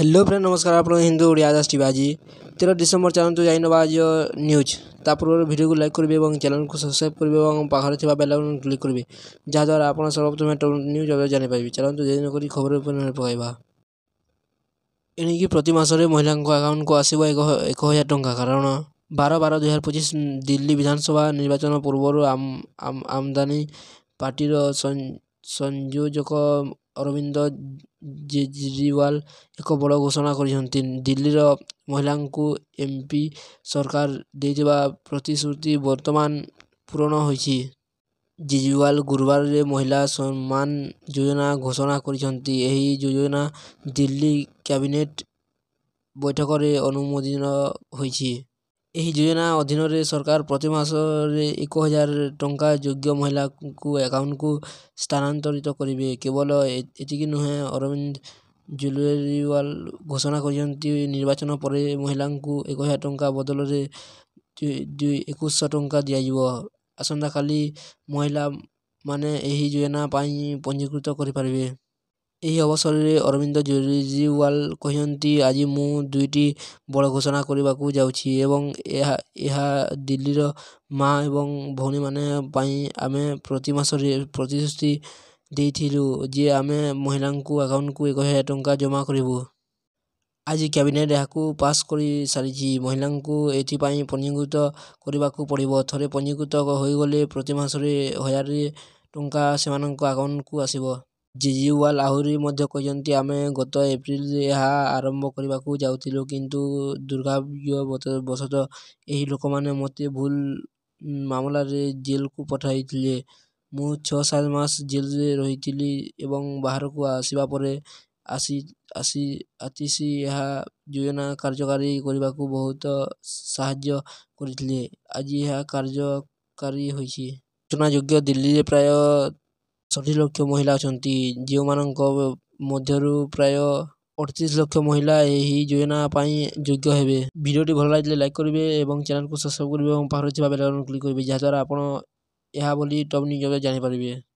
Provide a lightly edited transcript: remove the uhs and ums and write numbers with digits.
Hello friend नमस्कार आप Hindu Odia आजास TV आज 13 डिसेम्बर चलतु जाइन आज न्यूज ता पूर्व वीडियो को लाइक करेंगे और चैनल को सब्सक्राइब करेंगे और पाखर थी बेल आइकन क्लिक करेंगे जहाँद्वारा आप सर्वप्रथम टॉप न्यूज जापारे चलतु देरी खबर पकड़ा एणिकी प्रति मासरे महिला अकाउंट को आसो 1000 टंका कारण 12/12/2025 दिल्ली विधानसभा निर्वाचन पूर्व आमदानी पार्टीर संयोजक अरविंद केजरीवाल एक बड़ घोषणा कर दिल्ली महिला एमपी सरकार देइथिबा प्रतिश्रुति वर्तमान पूरण होइछि। केजरीवाल गुरुवार रे महिला सम्मान योजना घोषणा करिसेंति। एही योजना दिल्ली कैबिनेट बैठक रे अनुमोदन होइछि। एही योजना अधीन रे सरकार प्रति मास रे 1000 टंका योग्य महिला को अकाउंट को स्थानांतरित करेंगे। केवल एतिकी नुहे अरविंद केजरीवाल घोषणा करिसेंति निर्वाचन पर महिला को 1000 टंका बदल रे 2100 टंका दियाजिवो। आसंता काली महिला माने एही योजना पाई पंजीकृत करि पारिबे। एही अवसर रे अरविंद केजरीवाल कहते आज मु दुईटी बड़ घोषणा करने जाऊँगी एवं यह दिल्ली माँ एवं भौणी माने पाई आमे प्रति मास प्रतिश्रुति देइथिलु जे आमे महिला को अकाउंट को 1000 टंका जमा करिबु। आज कैबिनेट यहाँ पास कर सारी महिला को एपाई पंजीकृत करने को पड़ो। थे पंजीकृत हो गले प्रति मास 1000 टंका से अकाउंट को आसो। केजरीवाल आहरी कहते आम गत एप्रिल यह आरंभ करने को जाऊँ किंतु दुर्भाग्यवशत यही लोक मैंने मत भूल मामला रे जेल को पठाई। मु 6 मास जेल रे रही एवं बाहर को आसवा परे आतिशी यह योजना कार्यकारी करने को बहुत साहाय्य करथिले। आज यह कार्यकारी होइछि। सूचना योग्य दिल्ली रे प्राय 60 लाख महिला अछंती जो मानक मध्यरु प्राय 38 लाख महिला यही योजना पाई योग्य हेबे। वीडियोटी भल लागिले लाइक करेंगे और चैनल को सब्सक्राइब करेंगे और पाखर थिबा बेल आइकन क्लिक करेंगे जहाँद्वारा आपण यह बोली टॉप न्यूज जानि पारिबे।